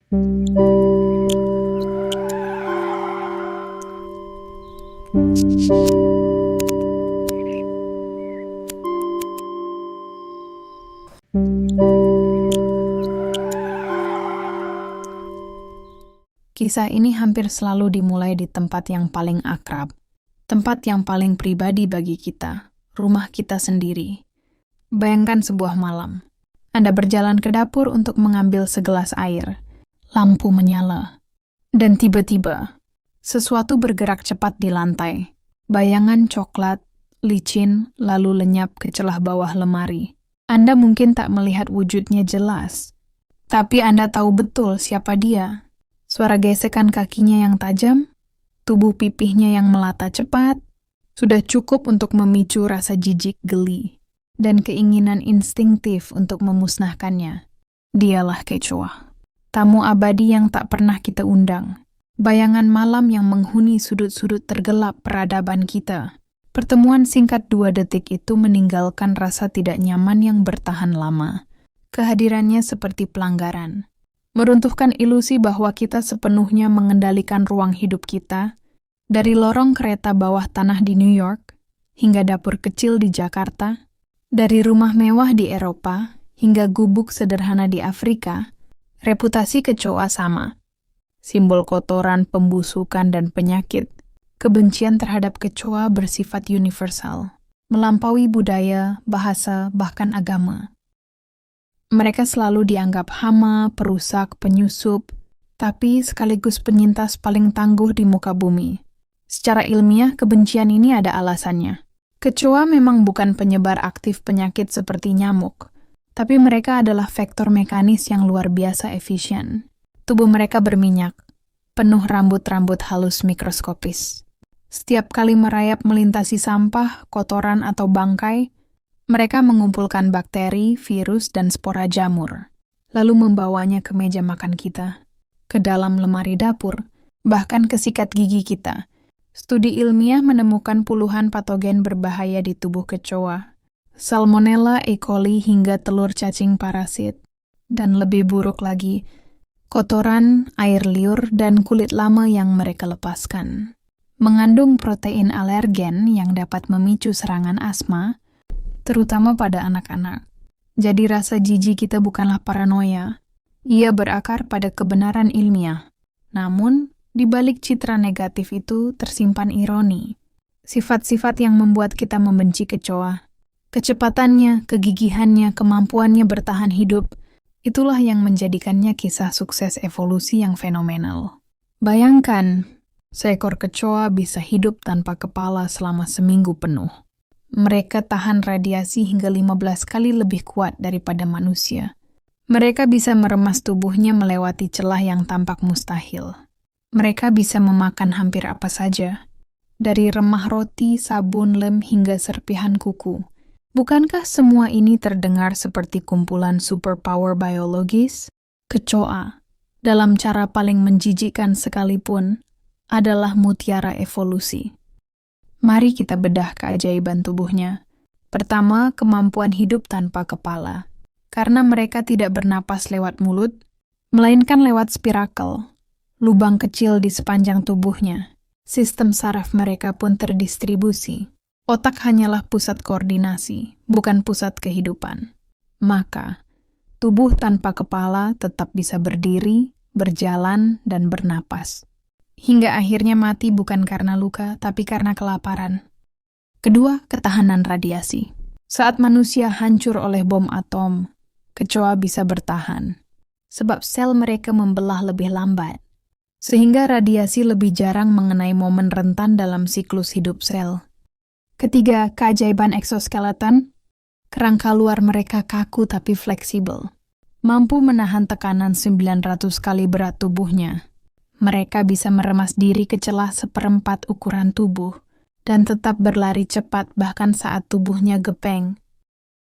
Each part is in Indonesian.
Kisah ini hampir selalu dimulai di tempat yang paling akrab, tempat yang paling pribadi bagi kita, rumah kita sendiri. Bayangkan sebuah malam. Anda berjalan ke dapur untuk mengambil segelas air. Lampu menyala. Dan tiba-tiba, sesuatu bergerak cepat di lantai. Bayangan coklat, licin, lalu lenyap ke celah bawah lemari. Anda mungkin tak melihat wujudnya jelas, tapi Anda tahu betul siapa dia. Suara gesekan kakinya yang tajam, tubuh pipihnya yang melata cepat, sudah cukup untuk memicu rasa jijik geli dan keinginan instinktif untuk memusnahkannya. Dialah kecoa, tamu abadi yang tak pernah kita undang, bayangan malam yang menghuni sudut-sudut tergelap peradaban kita. Pertemuan singkat 2 detik itu meninggalkan rasa tidak nyaman yang bertahan lama. Kehadirannya seperti pelanggaran. Meruntuhkan ilusi bahwa kita sepenuhnya mengendalikan ruang hidup kita, dari lorong kereta bawah tanah di New York hingga dapur kecil di Jakarta, dari rumah mewah di Eropa hingga gubuk sederhana di Afrika, reputasi kecoa sama. Simbol kotoran, pembusukan, dan penyakit. Kebencian terhadap kecoa bersifat universal, melampaui budaya, bahasa, bahkan agama. Mereka selalu dianggap hama, perusak, penyusup, tapi sekaligus penyintas paling tangguh di muka bumi. Secara ilmiah, kebencian ini ada alasannya. Kecoa memang bukan penyebar aktif penyakit seperti nyamuk, tapi mereka adalah vektor mekanis yang luar biasa efisien. Tubuh mereka berminyak, penuh rambut-rambut halus mikroskopis. Setiap kali merayap melintasi sampah, kotoran, atau bangkai, mereka mengumpulkan bakteri, virus, dan spora jamur, lalu membawanya ke meja makan kita, ke dalam lemari dapur, bahkan ke sikat gigi kita. Studi ilmiah menemukan puluhan patogen berbahaya di tubuh kecoa, Salmonella, E. coli, hingga telur cacing parasit. Dan lebih buruk lagi, kotoran, air liur, dan kulit lama yang mereka lepaskan. Mengandung protein alergen yang dapat memicu serangan asma, terutama pada anak-anak. Jadi rasa jijik kita bukanlah paranoia. Ia berakar pada kebenaran ilmiah. Namun, di balik citra negatif itu tersimpan ironi. Sifat-sifat yang membuat kita membenci kecoa. Kecepatannya, kegigihannya, kemampuannya bertahan hidup, itulah yang menjadikannya kisah sukses evolusi yang fenomenal. Bayangkan, seekor kecoa bisa hidup tanpa kepala selama seminggu penuh. Mereka tahan radiasi hingga 15 kali lebih kuat daripada manusia. Mereka bisa meremas tubuhnya melewati celah yang tampak mustahil. Mereka bisa memakan hampir apa saja, dari remah roti, sabun, lem, hingga serpihan kuku. Bukankah semua ini terdengar seperti kumpulan superpower biologis? Kecoa, dalam cara paling menjijikkan sekalipun, adalah mutiara evolusi. Mari kita bedah keajaiban tubuhnya. Pertama, kemampuan hidup tanpa kepala. Karena mereka tidak bernapas lewat mulut, melainkan lewat spirakel, lubang kecil di sepanjang tubuhnya. Sistem saraf mereka pun terdistribusi. Otak hanyalah pusat koordinasi, bukan pusat kehidupan. Maka, tubuh tanpa kepala tetap bisa berdiri, berjalan, dan bernapas. Hingga akhirnya mati bukan karena luka, tapi karena kelaparan. Kedua, ketahanan radiasi. Saat manusia hancur oleh bom atom, kecoa bisa bertahan. Sebab sel mereka membelah lebih lambat. Sehingga radiasi lebih jarang mengenai momen rentan dalam siklus hidup sel. Ketiga, keajaiban eksoskeleton. Kerangka luar mereka kaku tapi fleksibel. Mampu menahan tekanan 900 kali berat tubuhnya. Mereka bisa meremas diri ke celah 1/4 ukuran tubuh dan tetap berlari cepat bahkan saat tubuhnya gepeng.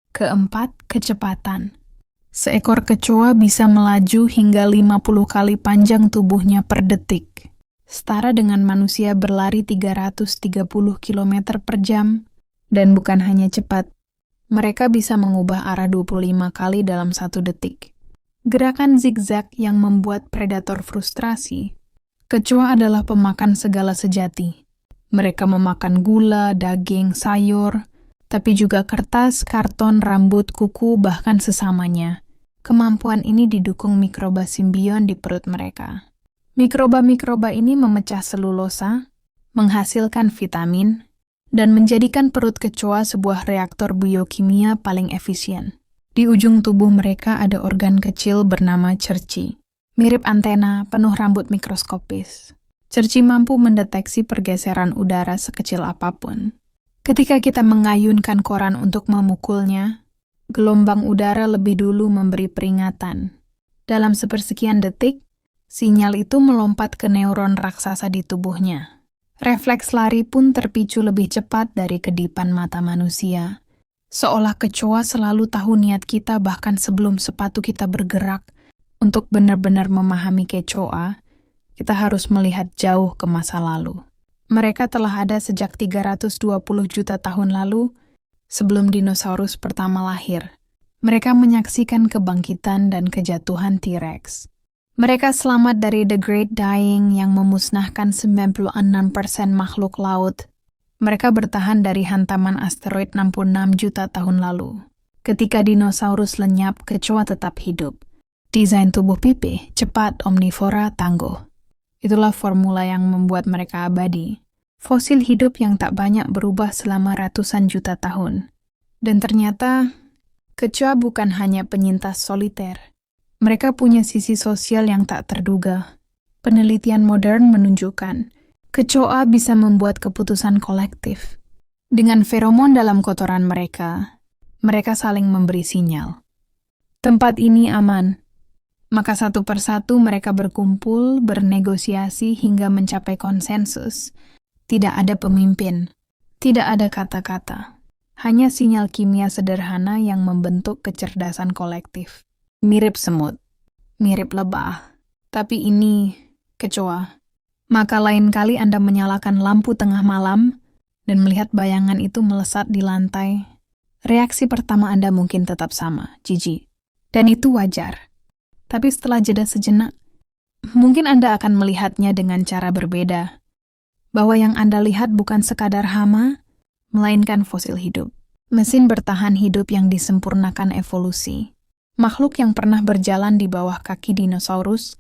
Keempat, kecepatan. Seekor kecoa bisa melaju hingga 50 kali panjang tubuhnya per detik. Setara dengan manusia berlari 330 km per jam. Dan bukan hanya cepat, mereka bisa mengubah arah 25 kali dalam 1 detik. Gerakan zigzag yang membuat predator frustrasi. Kecoa adalah pemakan segala sejati. Mereka memakan gula, daging, sayur, tapi juga kertas, karton, rambut, kuku, bahkan sesamanya. Kemampuan ini didukung mikroba simbion di perut mereka. Mikroba-mikroba ini memecah selulosa, menghasilkan vitamin, dan menjadikan perut kecoa sebuah reaktor biokimia paling efisien. Di ujung tubuh mereka ada organ kecil bernama cerci. Mirip antena, penuh rambut mikroskopis. Cerci mampu mendeteksi pergeseran udara sekecil apapun. Ketika kita mengayunkan koran untuk memukulnya, gelombang udara lebih dulu memberi peringatan. Dalam sepersekian detik, sinyal itu melompat ke neuron raksasa di tubuhnya. Refleks lari pun terpicu lebih cepat dari kedipan mata manusia. Seolah kecoa selalu tahu niat kita bahkan sebelum sepatu kita bergerak. Untuk benar-benar memahami kecoa, kita harus melihat jauh ke masa lalu. Mereka telah ada sejak 320 juta tahun lalu, sebelum dinosaurus pertama lahir. Mereka menyaksikan kebangkitan dan kejatuhan T-Rex. Mereka selamat dari The Great Dying yang memusnahkan 96% makhluk laut. Mereka bertahan dari hantaman asteroid 66 juta tahun lalu. Ketika dinosaurus lenyap, kecoa tetap hidup. Desain tubuh pipih, cepat, omnivora, tangguh. Itulah formula yang membuat mereka abadi. Fosil hidup yang tak banyak berubah selama ratusan juta tahun. Dan ternyata, kecoa bukan hanya penyintas soliter. Mereka punya sisi sosial yang tak terduga. Penelitian modern menunjukkan kecoa bisa membuat keputusan kolektif. Dengan feromon dalam kotoran mereka, mereka saling memberi sinyal. Tempat ini aman. Maka satu persatu mereka berkumpul, bernegosiasi hingga mencapai konsensus. Tidak ada pemimpin, tidak ada kata-kata. Hanya sinyal kimia sederhana yang membentuk kecerdasan kolektif. Mirip semut, mirip lebah, tapi ini kecoa. Maka lain kali Anda menyalakan lampu tengah malam dan melihat bayangan itu melesat di lantai, reaksi pertama Anda mungkin tetap sama, jijik. Dan itu wajar. Tapi setelah jeda sejenak, mungkin Anda akan melihatnya dengan cara berbeda. Bahwa yang Anda lihat bukan sekadar hama, melainkan fosil hidup. Mesin bertahan hidup yang disempurnakan evolusi. Makhluk yang pernah berjalan di bawah kaki dinosaurus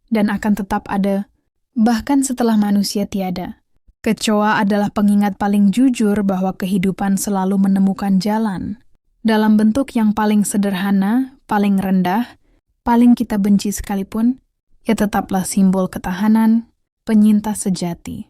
dan akan tetap ada bahkan setelah manusia tiada. Kecoa adalah pengingat paling jujur bahwa kehidupan selalu menemukan jalan. Dalam bentuk yang paling sederhana, paling rendah, paling kita benci sekalipun, ia tetaplah simbol ketahanan, penyintas sejati.